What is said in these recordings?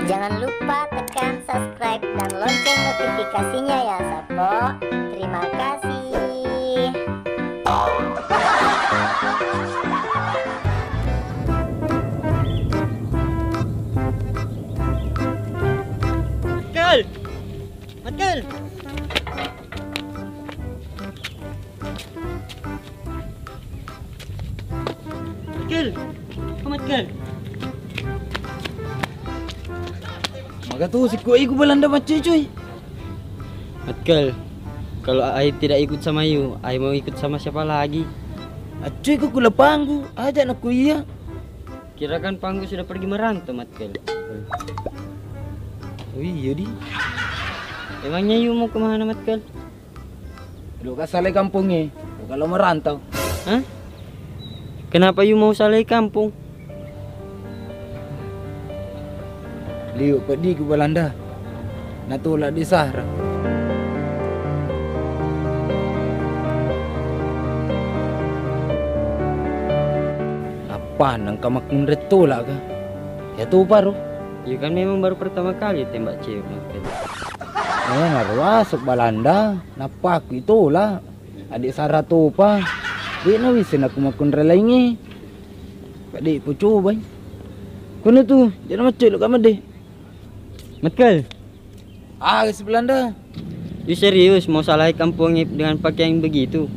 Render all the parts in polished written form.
Jangan lupa tekan subscribe dan lonceng notifikasinya ya Sapo. Terima kasih. Matkal! Matkal! Matkal! Oh, Matkal! Maka tu si kuai ku Belanda macam cuy. Matkal, kalau Ai tidak ikut sama you, Ai mau ikut sama siapa lagi? Cuy ku kula panggu, ajak nak kuliah. Kirakan Panggu sudah pergi merantau, Matkal. Oh iya di. Emangnya you mau kemana, Matkal? Lu kasale kampung ni. Kalau merantau. Hah? Kenapa you mau salai kampung? Liuk pergi ke Belanda. Nak tolak di Sahara. Apa nang kamakun retolak ka? Ya tu baru. You kan memang baru pertama kali tembak cewek, Matkal. Ngaru masuk Belanda. Napa aku itulah. Adik Sarah tu pa. Dia na wisin aku makun relai ni. Padik ku coba. Kuna tu, jangan macam lu kamu deh. Matkal, Guys Belanda. you serius mau salai kampung dengan pakaian begitu?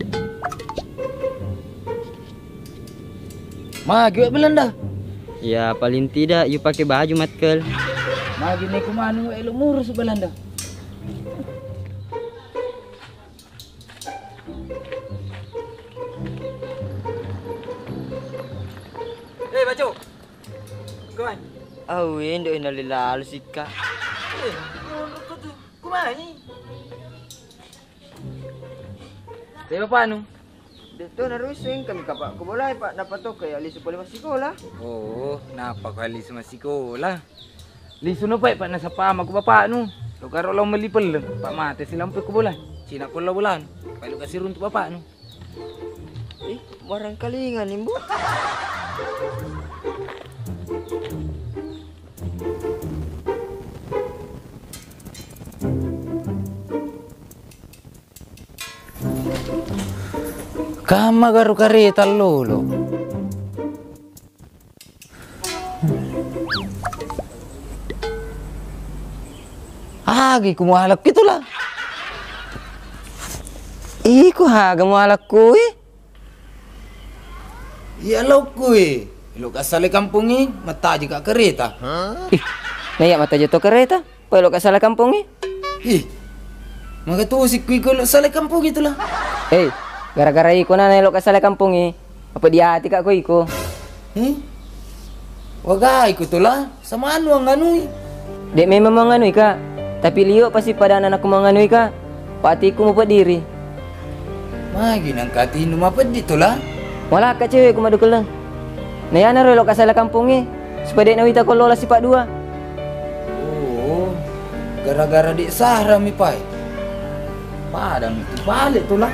Magi Belanda. Ya paling tidak you pakai baju, Matkal. Magi ni kumanu elu murus Belanda. Baju. Kawan. Oh, endo inalilalu sih kak. Kau tu, kumana ni? Saya apa nu? Dito narusin kami kapak ko boleh pak dapat to kaya lisu pala masikola. Oh, napa kali sama sekolah? Lisu no pa nasa pama ko bapa nu. Lo karo lo melipel pak mate silang ko bola. Sina ko lo bulan. Palo kasi runtu bapa nu. Barang kalingan imbu. Kama garu kareta lolo. Agi kumuhalak gitulah. Iko haga mo alak ko eh. Ya lo kue. Lo kasale kampung ni mata juga kereta. Naya mata jatuh kereta. Pelo ka sala kampung eh. Ih. Maka tu si kui kalau sale kampung itulah. Gara-gara iko na nelo ka sala kampung eh. Apa dia hati kak ko iko? Wagai ko tulah. Sama anu ang anui. Dek memang manganui kak. Tapi liyo pasti pada anak aku manganui kak. Pati ko mo pa diri. Magi nang katino mapad ditulah. Wala ka cewek ko madukul lang. Naya na relo ka sala kampung eh. Supaya dek nawita ko lola si Pak Dua. Oh. Gara-gara di Sahara mi pai. Padang itu balik tulah.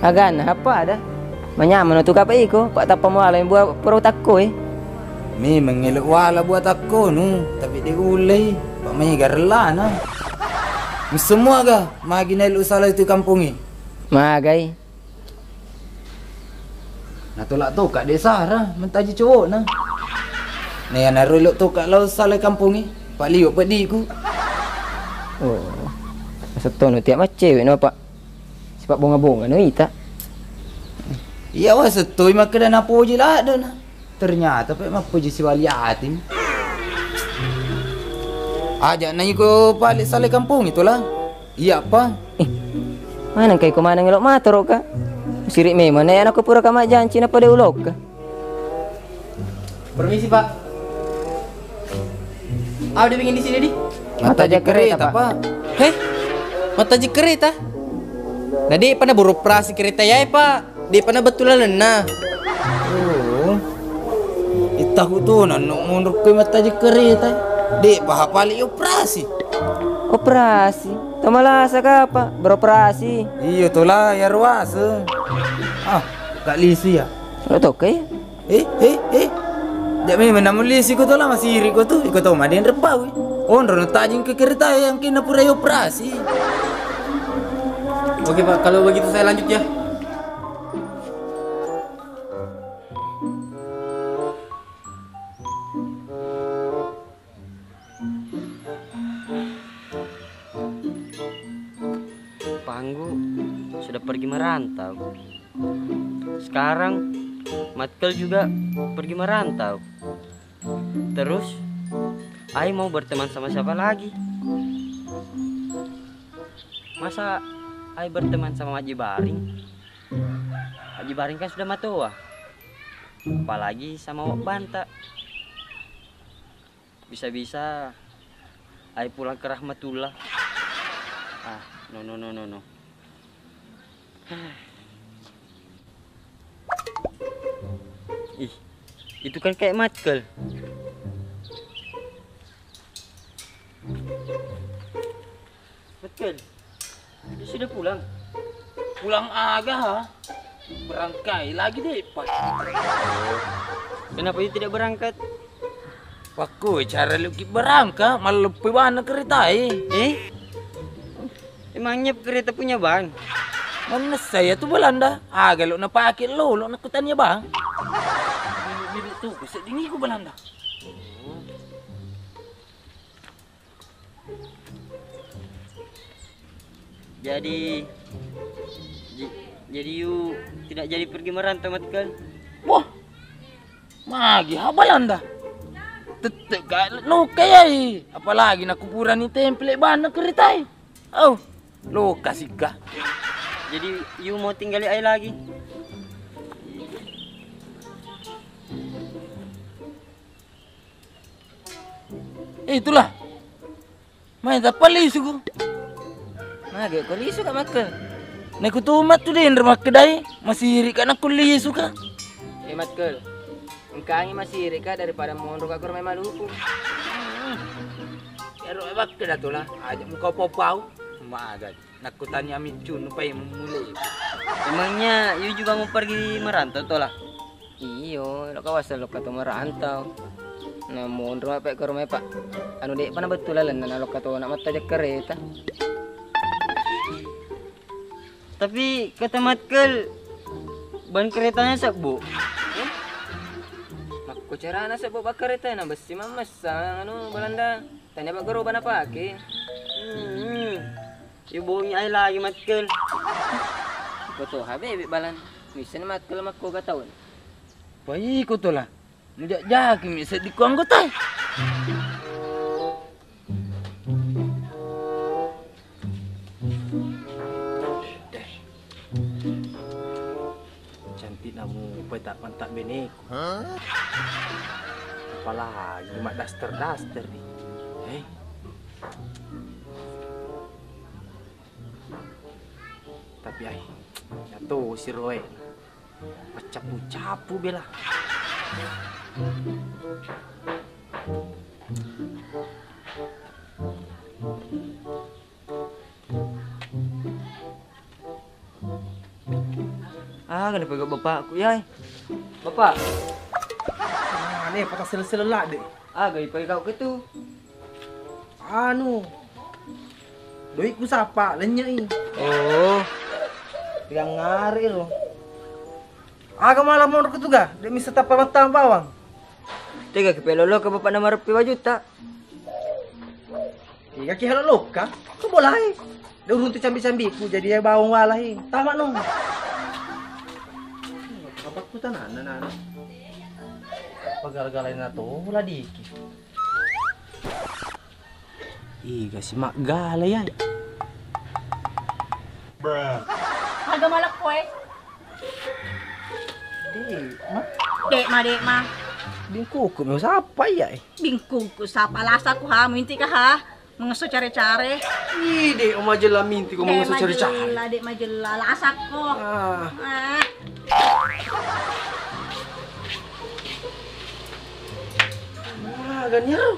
Agan, apa ada? Manyaman tu kapa iko, pak tapa mo ala yang buat puro takko eh. Memang elok wala buat aku nu, tapi dia ulai. Pak mai garla na. Semua ga magi na elok salah itu kampung ni. Magai. Natolak tu kat desa ra, mentaji cowok na. Ni ana rolok tu kat lau salah kampung ni. Pak liuk pedi ku. Oh. Seton tiap macam cewek no pak. Sebab bunga-bunga no ita. Iya wah setoi maka dan apa je lah ada na. Ternyata pak apa je si wali atim. Ajak na ko balik salah kampung itulah. Iya apa? Mana kay kumana ngelok matoro ka? Sirik memang na anak ko pura ka janji na pada ulok ka. Permisi pak. Udah bikin di sini di. Mata je kereta pak. Heh, mata je kereta. Nah di pernah beroperasi kereta ya pak. Di pernah betulan na. Oh. Itahu tu na mundur ke mata je kereta. Dek pahapali operasi. Operasi? Tamalasa ka apa? Beroperasi. Iya tu lah ya ruasa. Kak Lisi ya. Lo to kay? Jadi menamulis ko to lah masih iri ko tu. Iko to madin repau. Ondro tajing ke kereta yang kena pura operasi. Oke Pak, kalau begitu saya lanjut ya. Panggu sudah pergi merantau. Sekarang Matkel juga pergi merantau. Terus Ai mau berteman sama siapa lagi? Masa Ai berteman sama Haji Baring? Haji Baring kan sudah matua. Apalagi sama Wak Banta. Bisa-bisa Ai pulang ke Rahmatullah. No. Ih, itu kan kayak Matkel. Matkel, dia sudah pulang. Pulang agak ha. Berangkai lagi deh, Pak. Kenapa dia tidak berangkat? Paku cara luki berangka malah lebih banyak kereta Emangnya kereta punya bang? Mana saya tuh Belanda. Agak lo napakit lo nakutannya bang. Bibit tuh sedini ko Belanda. Jadi you tidak jadi pergi merantau Matkel? Wah, magi ha Belanda. Tetep kan no kaya apalagi na kuburan ni temple banyak kereta Oh, lo kasih ka. Jadi you mau tinggali Ai lagi? Itulah. Main apa lisu ko? Mage ko lisu ka Matkel. Nakutumat tu din rumah kedai masih iri kan aku lisu ka. Matkel. Engkangi masih iri ka daripada mondok ka rumah Maluku. Ero ebak ke datola. Aja muka popau. Magat. Nakutannya micun upay memulai. Emangnya you juga mau pergi merantau toh lah? Iyo, lo kawasan lo kato merantau. Namun rumah pak ke rumah pak. Anu dek pana betul lah na lo kato nak mata aja kereta. Tapi kata Matkel ban keretanya sakbu. Makko cara na sa baba kereta na besi mamas anu Belanda. Tanya pak guru bana pake. You bohongi Ai lagi Matkel. Ko to habibi balan. Misen Matkel makko gataon. Pai ko to lah. Mujak jaki misa di ko anggota. Cantik namu upay tak pantak beneku. Apalagi mak daster nih. Tapi ay, nyato si Roy. Pacapu-capu bela. Kenapa gak bapakku ya? Bapak. Nih patah sel-selak deh. Gak ipai kau ke tu. Anu. Doikku sapa lenyai. Oh, Yang ngari lo. Aga malah mau ke tuga, dia misa tapa matang bawang. tega ke pelolo ke bapak nama repi wajuta. Iya ki halo loka. Ku boleh. Dia urun tu cambi-cambi ku jadi bawang walahi. Tamak nong. Apa ku tanan. Pagal-galai na to wala diki. Ih, kasi mak galay ay. Harga malak ko eh. Dek ma. Bingku ku mo sapa ya. Bingkong ko sa palasa ko ha. Minti ka ha. Mga so care-care. Ide o majela minti ko mga sa cari. Dek majela. Lasak ko. Ah. Wah, ganyan.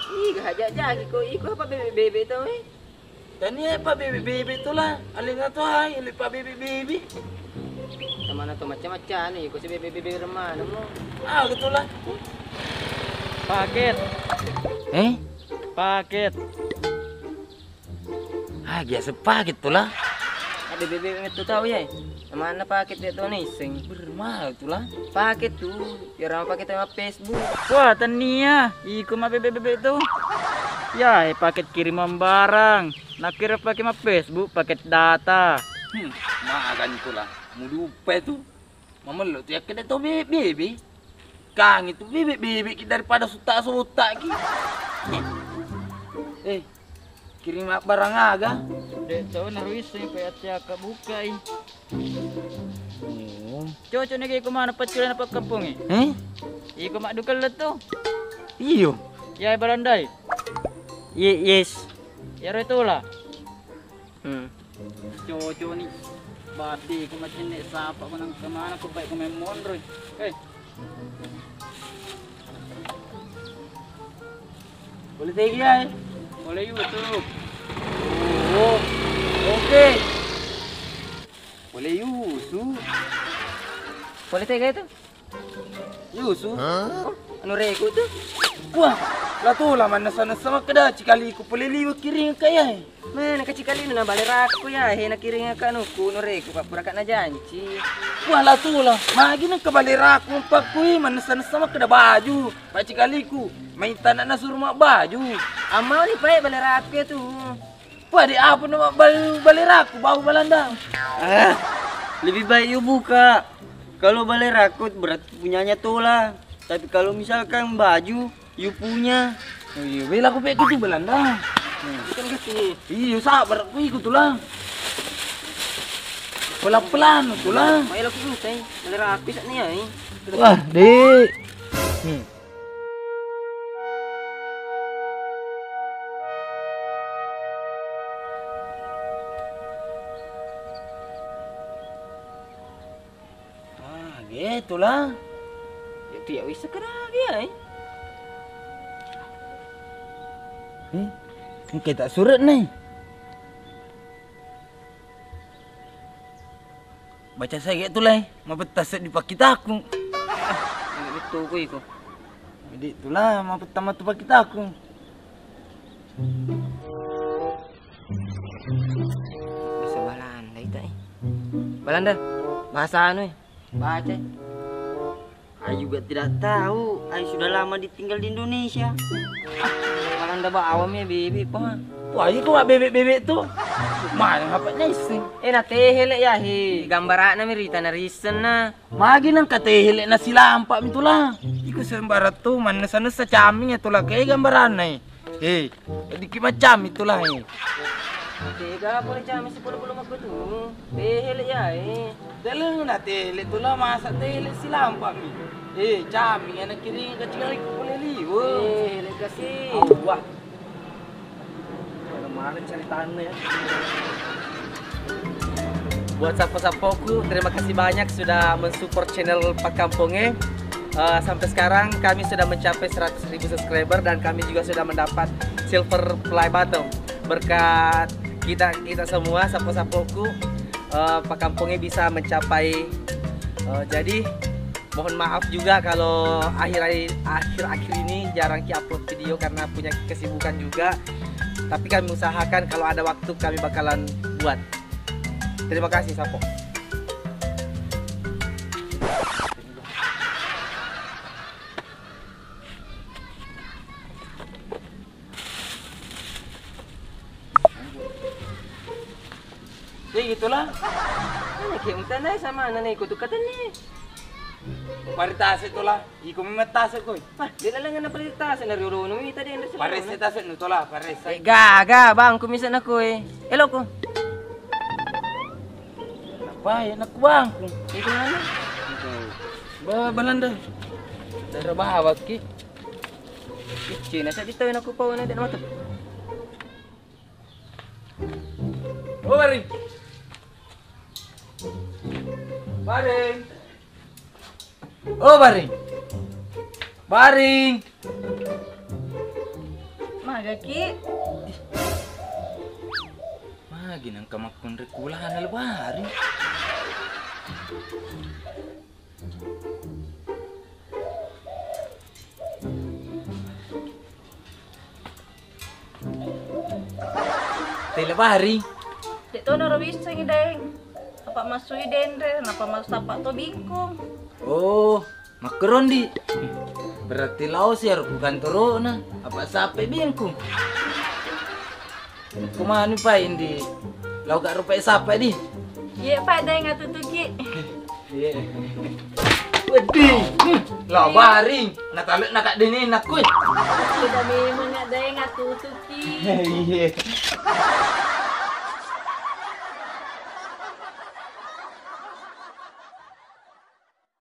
Ih, gahajak-jaki ko. Iko apa bebe-bebe to eh. Dan ni pa baby tu lah. Alin nga to ay, ali pa baby. mana tuh macam-macam nih, kau si bebe remana mo. Ah, betul lah. Paket, paket. Ah, biasa paket tuh lah. Ada bebe itu tahu ya? Mana paket dia tuh nih, sing Bermahal tuh lah. paket tuh, biar orang paket sama Facebook. Wah, tania, ikut mah bebe itu. Ya, paket kiriman barang. Nak kira pakai mah Facebook, paket data. Makan itu lah. Mau lupa itu. Mama lo tuh ya kena tuh bebe. Kang itu bebe daripada sutak-sutak gitu. Kirim barang aga. Dek, tahu naruh isi, payah ka buka i. Oh. Cocok nih kayak kemana pacuran apa kampung eh? Iko mak dukal lah tuh. Iyo. Ya barandai. Yes. Ya itu lah. Cocok nih. Bati ko macam ni sapa ko nang kemana ko baik ko may mondroy. Boleh tegi ya? Boleh YouTube. Oh. Oke. Boleh Yusu. Boleh tega itu? Yusu. Oh, anu reko tuh. Wah, lah tuh lah mana sana sama kada cikali ku pelili kiring kaya. Mana kecil kali na balik aku ya, nak kiring ka anu ku anu reko pak pura na janji. Wah lah tuh lah, magi nang kabali raku pak kui mana sana sama kada baju. Pak cikali ku main tanah na suruh mak baju. Amal nih pak balik aku tuh. Wah di apa nama bali raku bau Belanda. Lebih baik you buka. Kalau balai rakut berat punyanya tuh lah. Tapi kalau misalkan baju you punya. Oh iya, bela aku pek gitu Belanda. Bukan gitu. Iya, sabar aku ikut tuh lah. Pelan-pelan tuh lah. Mai lo ku tay, balik aku sak ni ai. Wah, Dik. Gitu lah. Itu ya wis sekarang ai. Ini kayak tak surat nih. Baca saya gitu lah. Mau betas di pakita aku. Betul ku iko. Jadi itulah mau pertama tu pakita aku. Bahasa Belanda itu ai. Belanda. Bahasa anu. Baca. Ay juga tidak tahu. Ay sudah lama ditinggal di Indonesia. Belanda ba awamnya bibi pa. Wah, ini kok bebek-bebek tuh. Mana ngapanya iseng. Na tehele ya hi. Gambaran na mirita na reason na. Magi nang katehele na sila ampak mitulah. Iko sembara tuh mana sana sa caming itulah kayak gambaran na dikit macam itulah Tega boleh jam si puluh mak betul. Tehele ya Dalam na tehele itulah masa tehele sila ampak mi. Caming anak kiri kecil ko boleh liwo. Tehele kasih. Wah. Mana ceritanya ya? Buat sapo-sapoku, terima kasih banyak sudah mensupport channel Pak Kampungnya. Sampai sekarang kami sudah mencapai 100.000 subscriber dan kami juga sudah mendapat silver play button. Berkat kita semua sapo-sapoku, Pak Kampungnya bisa mencapai. Jadi mohon maaf juga kalau akhir-akhir ini jarang upload video karena punya kesibukan juga. Tapi kami usahakan kalau ada waktu kami bakalan buat. Terima kasih Sapo. Jadi gitulah. Ano kayo tanay sama nanay ko tukatan ni. Paritas itulah. Iko memetas ko. Di lang nga napalitas na ruro no ita din sa. Pares ito itulah, pares. Gaga bang kumisan ako Hello ko. Apa ya nak bang? Ito na na. Belanda. Dari bawa ki. China sa dito na ko pa na din mo to. Oh, Baring. Baring. Oh, Baring. Baring. Magaki. Magi nang kamakon rekulahan na Baring. Tele bari. Dito na rawis sa ngideng. Apa masui dendre, napa mas tapak to bingkong. Oh, makaron di. Berarti laos ya bukan turun na. Apa sampai bingkung. Kumano pa hindi. Lau gak rupa sapa di. Iya pak deng atutuki. Wedi. Lau baring. Natalek nak dini nak kuy. Sudah memang ada yang atutuki. Iya.